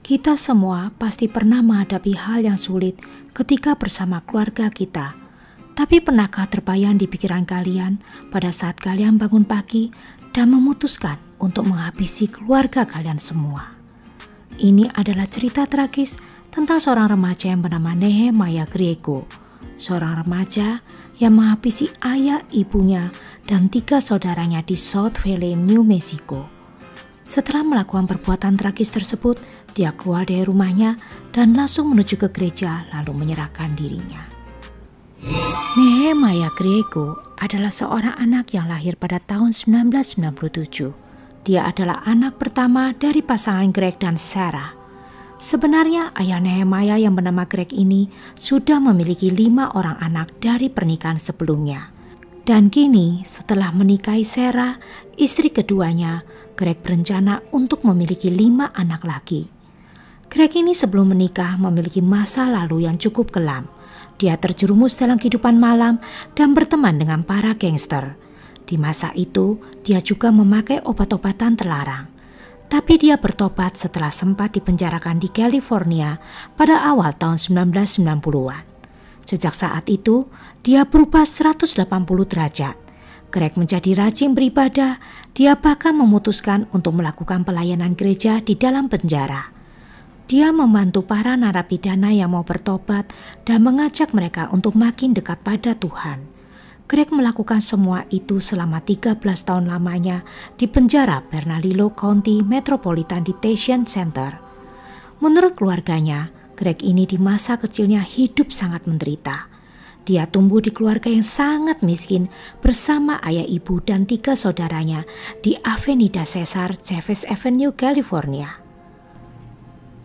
Kita semua pasti pernah menghadapi hal yang sulit ketika bersama keluarga kita. Tapi pernahkah terbayang di pikiran kalian pada saat kalian bangun pagi dan memutuskan untuk menghabisi keluarga kalian semua? Ini adalah cerita tragis tentang seorang remaja yang bernama Nehemiah Griego. Seorang remaja yang menghabisi ayah, ibunya, dan 3 saudaranya di South Valley, New Mexico. Setelah melakukan perbuatan tragis tersebut, dia keluar dari rumahnya dan langsung menuju ke gereja lalu menyerahkan dirinya. Nehemiah Griego adalah seorang anak yang lahir pada tahun 1997. Dia adalah anak pertama dari pasangan Greg dan Sarah. Sebenarnya ayah Nehemiah yang bernama Greg ini sudah memiliki 5 orang anak dari pernikahan sebelumnya. Dan kini setelah menikahi Sarah, istri keduanya, Greg berencana untuk memiliki 5 anak lagi. Greg ini sebelum menikah memiliki masa lalu yang cukup kelam. Dia terjerumus dalam kehidupan malam dan berteman dengan para gangster. Di masa itu, dia juga memakai obat-obatan terlarang. Tapi dia bertobat setelah sempat dipenjarakan di California pada awal tahun 1990-an. Sejak saat itu, dia berubah 180 derajat. Greg menjadi rajin beribadah, dia bahkan memutuskan untuk melakukan pelayanan gereja di dalam penjara. Dia membantu para narapidana yang mau bertobat dan mengajak mereka untuk makin dekat pada Tuhan. Greg melakukan semua itu selama 13 tahun lamanya di penjara Bernalillo County Metropolitan Detention Center. Menurut keluarganya, Greg ini di masa kecilnya hidup sangat menderita. Dia tumbuh di keluarga yang sangat miskin bersama ayah, ibu, dan 3 saudaranya di Avenida Cesar Chavez Avenue, California.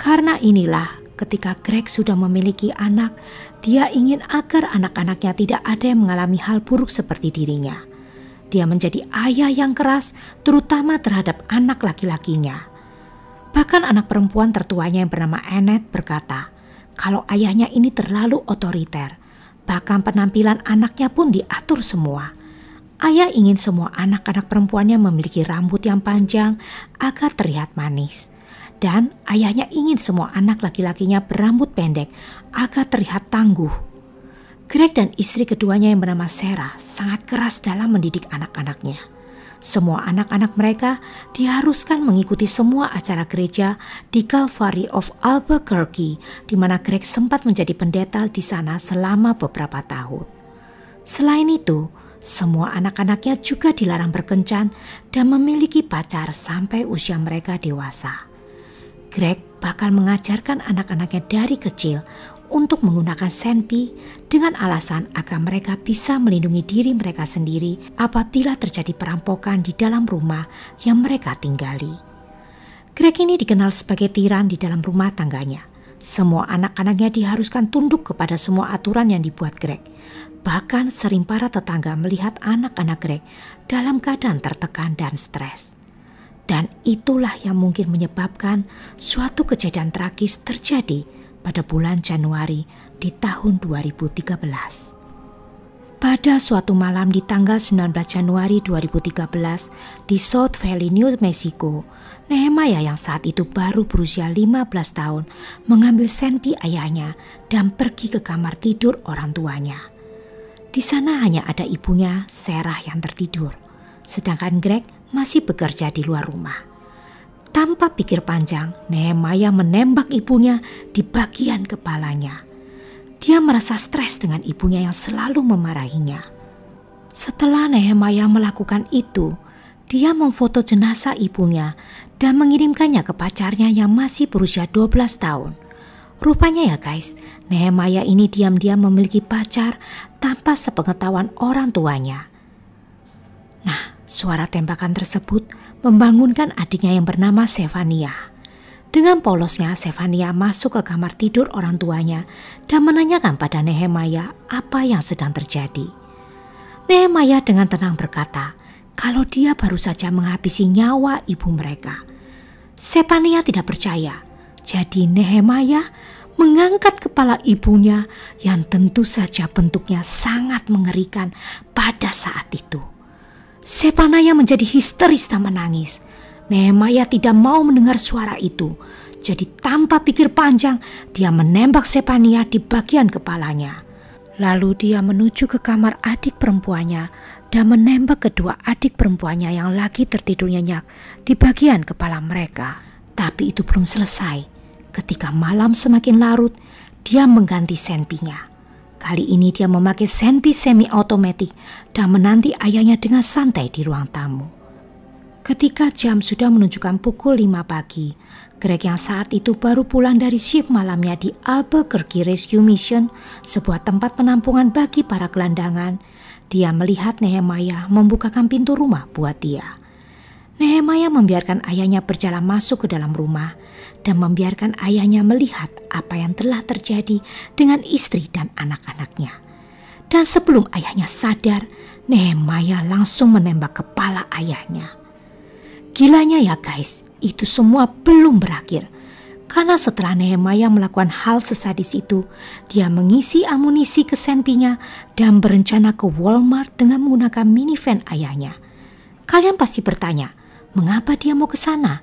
Karena inilah, ketika Greg sudah memiliki anak, dia ingin agar anak-anaknya tidak ada yang mengalami hal buruk seperti dirinya. Dia menjadi ayah yang keras, terutama terhadap anak laki-lakinya. Bahkan anak perempuan tertuanya yang bernama Annette berkata, kalau ayahnya ini terlalu otoriter. Bahkan penampilan anaknya pun diatur semua. Ayah ingin semua anak-anak perempuannya memiliki rambut yang panjang agar terlihat manis. Dan ayahnya ingin semua anak laki-lakinya berambut pendek agar terlihat tangguh. Greg dan istri keduanya yang bernama Sarah sangat keras dalam mendidik anak-anaknya. Semua anak-anak mereka diharuskan mengikuti semua acara gereja di Calvary of Albuquerque, di mana Greg sempat menjadi pendeta di sana selama beberapa tahun. Selain itu, semua anak-anaknya juga dilarang berkencan dan memiliki pacar sampai usia mereka dewasa. Greg bahkan mengajarkan anak-anaknya dari kecil untuk menggunakan senpi dengan alasan agar mereka bisa melindungi diri mereka sendiri apabila terjadi perampokan di dalam rumah yang mereka tinggali. Greg ini dikenal sebagai tiran di dalam rumah tangganya. Semua anak-anaknya diharuskan tunduk kepada semua aturan yang dibuat Greg. Bahkan sering para tetangga melihat anak-anak Greg dalam keadaan tertekan dan stres. Dan itulah yang mungkin menyebabkan suatu kejadian tragis terjadi pada bulan Januari di tahun 2013. Pada suatu malam di tanggal 19 Januari 2013 di South Valley, New Mexico, Nehemiah yang saat itu baru berusia 15 tahun mengambil senpi ayahnya dan pergi ke kamar tidur orang tuanya. Di sana hanya ada ibunya, Sarah, yang tertidur, sedangkan Greg masih bekerja di luar rumah. Tanpa pikir panjang, Nehemiah menembak ibunya di bagian kepalanya. Dia merasa stres dengan ibunya yang selalu memarahinya. Setelah Nehemiah melakukan itu, dia memfoto jenazah ibunya dan mengirimkannya ke pacarnya yang masih berusia 12 tahun. Rupanya ya guys, Nehemiah ini diam-diam memiliki pacar tanpa sepengetahuan orang tuanya. Nah, suara tembakan tersebut membangunkan adiknya yang bernama Sefania. Dengan polosnya, Sefania masuk ke kamar tidur orang tuanya dan menanyakan pada Nehemiah apa yang sedang terjadi. Nehemiah dengan tenang berkata kalau dia baru saja menghabisi nyawa ibu mereka. Sefania tidak percaya, jadi Nehemiah mengangkat kepala ibunya yang tentu saja bentuknya sangat mengerikan pada saat itu. Sefania menjadi histeris dan menangis. Nehemiah tidak mau mendengar suara itu. Jadi tanpa pikir panjang, dia menembak Sepania di bagian kepalanya. Lalu dia menuju ke kamar adik perempuannya dan menembak kedua adik perempuannya yang lagi tertidur nyenyak di bagian kepala mereka. Tapi itu belum selesai. Ketika malam semakin larut, dia mengganti senpinya. Kali ini dia memakai senpi semi-otomatik dan menanti ayahnya dengan santai di ruang tamu. Ketika jam sudah menunjukkan pukul 5 pagi, Greg yang saat itu baru pulang dari shift malamnya di Albuquerque Rescue Mission, sebuah tempat penampungan bagi para gelandangan, dia melihat Nehemiah membukakan pintu rumah buat dia. Nehemiah membiarkan ayahnya berjalan masuk ke dalam rumah dan membiarkan ayahnya melihat apa yang telah terjadi dengan istri dan anak-anaknya. Dan sebelum ayahnya sadar, Nehemiah langsung menembak kepala ayahnya. Gilanya ya guys, itu semua belum berakhir. Karena setelah Nehemiah melakukan hal sesadis itu, dia mengisi amunisi ke senpinya dan berencana ke Walmart dengan menggunakan minivan ayahnya. Kalian pasti bertanya, mengapa dia mau ke sana?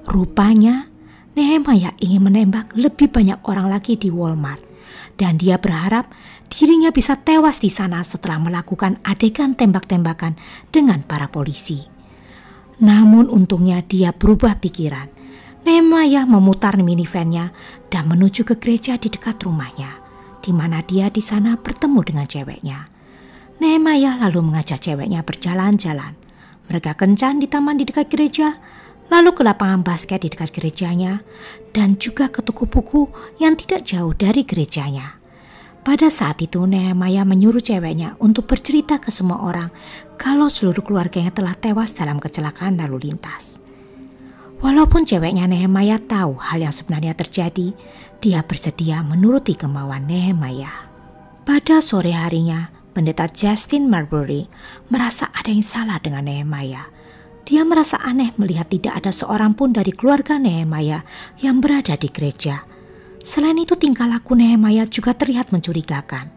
Rupanya Nehemiah ingin menembak lebih banyak orang lagi di Walmart. Dan dia berharap dirinya bisa tewas di sana setelah melakukan adegan tembak-tembakan dengan para polisi. Namun untungnya dia berubah pikiran. Nehemiah memutar minivannya dan menuju ke gereja di dekat rumahnya, di mana dia di sana bertemu dengan ceweknya. Nehemiah lalu mengajak ceweknya berjalan-jalan. Mereka kencan di taman di dekat gereja, lalu ke lapangan basket di dekat gerejanya, dan juga ke toko buku yang tidak jauh dari gerejanya. Pada saat itu Nehemiah menyuruh ceweknya untuk bercerita ke semua orang kalau seluruh keluarganya telah tewas dalam kecelakaan lalu lintas. Walaupun ceweknya Nehemiah tahu hal yang sebenarnya terjadi, dia bersedia menuruti kemauan Nehemiah. Pada sore harinya, Pendeta Justin Marbury merasa ada yang salah dengan Nehemiah. Dia merasa aneh melihat tidak ada seorang pun dari keluarga Nehemiah yang berada di gereja. Selain itu tingkah laku Nehemiah juga terlihat mencurigakan.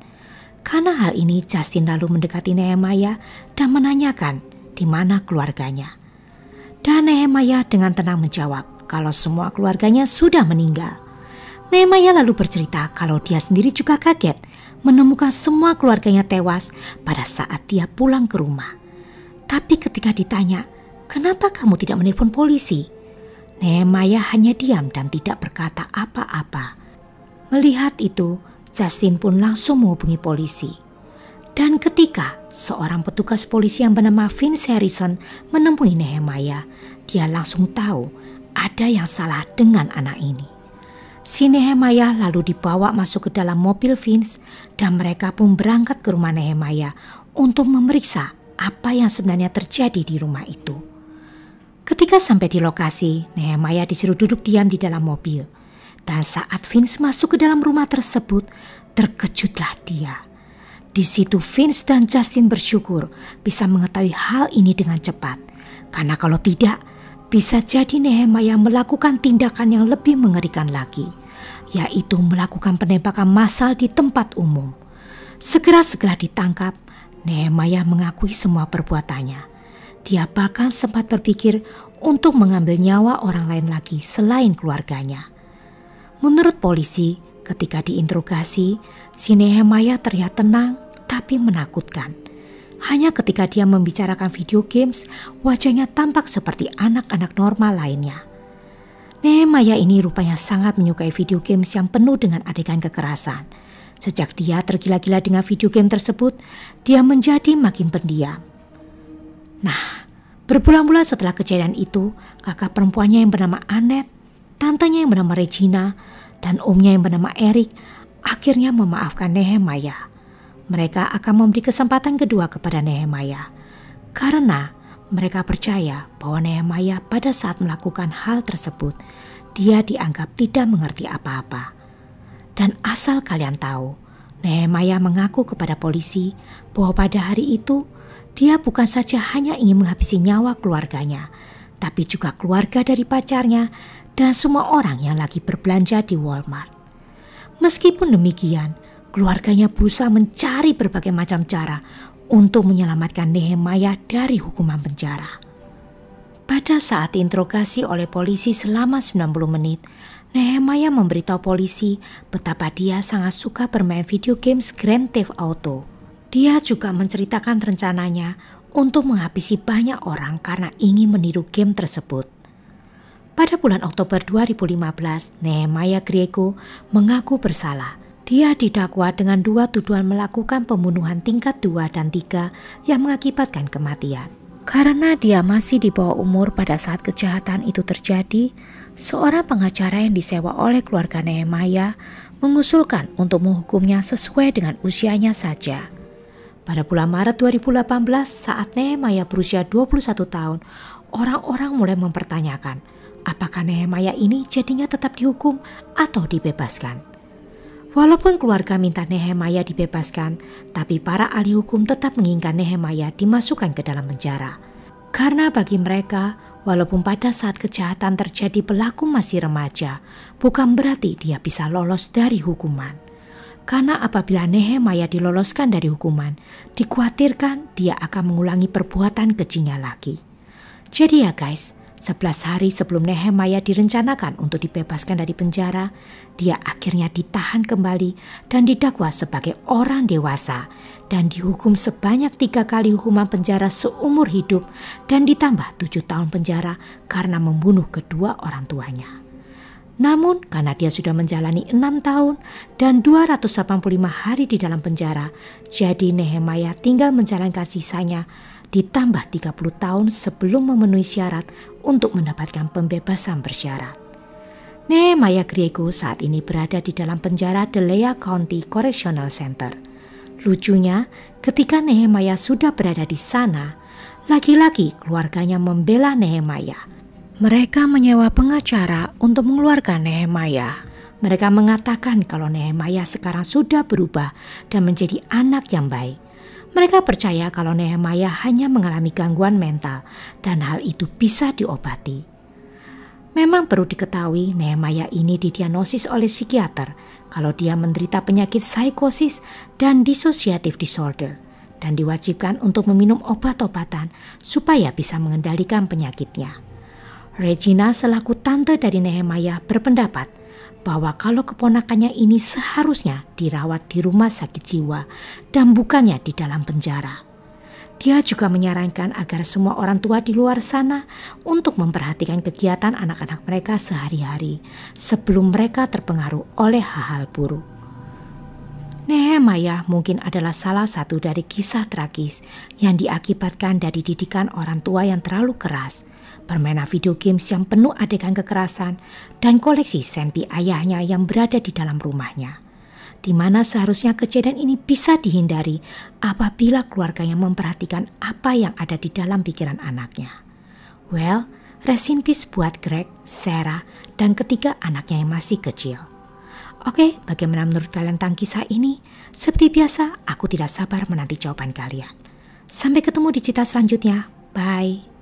Karena hal ini Justin lalu mendekati Nehemiah dan menanyakan di mana keluarganya. Dan Nehemiah dengan tenang menjawab kalau semua keluarganya sudah meninggal. Nehemiah lalu bercerita kalau dia sendiri juga kaget menemukan semua keluarganya tewas pada saat dia pulang ke rumah. Tapi ketika ditanya, kenapa kamu tidak menelpon polisi? Nehemiah hanya diam dan tidak berkata apa-apa. Melihat itu, Justin pun langsung menghubungi polisi. Dan ketika seorang petugas polisi yang bernama Vince Harrison menemui Nehemiah, dia langsung tahu ada yang salah dengan anak ini. Si Nehemiah lalu dibawa masuk ke dalam mobil Vince dan mereka pun berangkat ke rumah Nehemiah untuk memeriksa apa yang sebenarnya terjadi di rumah itu. Ketika sampai di lokasi, Nehemiah disuruh duduk diam di dalam mobil. Dan saat Vince masuk ke dalam rumah tersebut, terkejutlah dia. Di situ Vince dan Justin bersyukur bisa mengetahui hal ini dengan cepat. Karena kalau tidak, bisa jadi Nehemiah melakukan tindakan yang lebih mengerikan lagi, yaitu melakukan penembakan massal di tempat umum. Segera ditangkap, Nehemiah mengakui semua perbuatannya. Dia bahkan sempat berpikir untuk mengambil nyawa orang lain lagi selain keluarganya. Menurut polisi, ketika diinterogasi, si Nehemiah terlihat tenang tapi menakutkan. Hanya ketika dia membicarakan video games, wajahnya tampak seperti anak-anak normal lainnya. Nehemiah ini rupanya sangat menyukai video games yang penuh dengan adegan kekerasan. Sejak dia tergila-gila dengan video game tersebut, dia menjadi makin pendiam. Nah, berbulan-bulan setelah kejadian itu, kakak perempuannya yang bernama Annette, tantenya yang bernama Regina, dan omnya yang bernama Eric akhirnya memaafkan Nehemiah. Mereka akan memberi kesempatan kedua kepada Nehemiah karena mereka percaya bahwa Nehemiah pada saat melakukan hal tersebut, dia dianggap tidak mengerti apa-apa. Dan asal kalian tahu, Nehemiah mengaku kepada polisi bahwa pada hari itu dia bukan saja hanya ingin menghabisi nyawa keluarganya, tapi juga keluarga dari pacarnya dan semua orang yang lagi berbelanja di Walmart. Meskipun demikian, keluarganya berusaha mencari berbagai macam cara untuk menyelamatkan Nehemiah dari hukuman penjara. Pada saat diinterogasi oleh polisi selama 90 menit, Nehemia memberitahu polisi betapa dia sangat suka bermain video games Grand Theft Auto. Dia juga menceritakan rencananya untuk menghabisi banyak orang karena ingin meniru game tersebut. Pada bulan Oktober 2015, Nehemia Griego mengaku bersalah. Dia didakwa dengan 2 tuduhan melakukan pembunuhan tingkat 2 dan 3 yang mengakibatkan kematian. Karena dia masih di bawah umur pada saat kejahatan itu terjadi, seorang pengacara yang disewa oleh keluarga Nehemia mengusulkan untuk menghukumnya sesuai dengan usianya saja. Pada bulan Maret 2018, saat Nehemia berusia 21 tahun, orang-orang mulai mempertanyakan apakah Nehemia ini jadinya tetap dihukum atau dibebaskan. Walaupun keluarga minta Nehemia dibebaskan, tapi para ahli hukum tetap menginginkan Nehemia dimasukkan ke dalam penjara. Karena bagi mereka, walaupun pada saat kejahatan terjadi pelaku masih remaja, bukan berarti dia bisa lolos dari hukuman. Karena apabila Nehemia diloloskan dari hukuman, dikhawatirkan dia akan mengulangi perbuatan kejinya lagi. Jadi ya guys, 11 hari sebelum Nehemia direncanakan untuk dibebaskan dari penjara, dia akhirnya ditahan kembali dan didakwa sebagai orang dewasa dan dihukum sebanyak 3 kali hukuman penjara seumur hidup dan ditambah 7 tahun penjara karena membunuh kedua orang tuanya. Namun karena dia sudah menjalani 6 tahun dan 285 hari di dalam penjara, jadi Nehemia tinggal menjalankan sisanya ditambah 30 tahun sebelum memenuhi syarat untuk mendapatkan pembebasan bersyarat. Nehemia Griego saat ini berada di dalam penjara Delaware County Correctional Center. Lucunya, ketika Nehemia sudah berada di sana, lagi-lagi keluarganya membela Nehemia. Mereka menyewa pengacara untuk mengeluarkan Nehemia. Mereka mengatakan kalau Nehemia sekarang sudah berubah dan menjadi anak yang baik. Mereka percaya kalau Nehemia hanya mengalami gangguan mental dan hal itu bisa diobati. Memang perlu diketahui Nehemia ini didiagnosis oleh psikiater kalau dia menderita penyakit psikosis dan dissociative disorder dan diwajibkan untuk meminum obat-obatan supaya bisa mengendalikan penyakitnya. Regina selaku tante dari Nehemia berpendapat bahwa kalau keponakannya ini seharusnya dirawat di rumah sakit jiwa dan bukannya di dalam penjara. Dia juga menyarankan agar semua orang tua di luar sana untuk memperhatikan kegiatan anak-anak mereka sehari-hari sebelum mereka terpengaruh oleh hal-hal buruk. Nehemia mungkin adalah salah satu dari kisah tragis yang diakibatkan dari didikan orang tua yang terlalu keras, permainan video games yang penuh adegan kekerasan, dan koleksi senpi ayahnya yang berada di dalam rumahnya. Di mana seharusnya kejadian ini bisa dihindari apabila keluarganya memperhatikan apa yang ada di dalam pikiran anaknya. Well, rest in peace buat Greg, Sarah, dan ketiga anaknya yang masih kecil. Oke, bagaimana menurut kalian tentang kisah ini? Seperti biasa, aku tidak sabar menanti jawaban kalian. Sampai ketemu di cerita selanjutnya. Bye.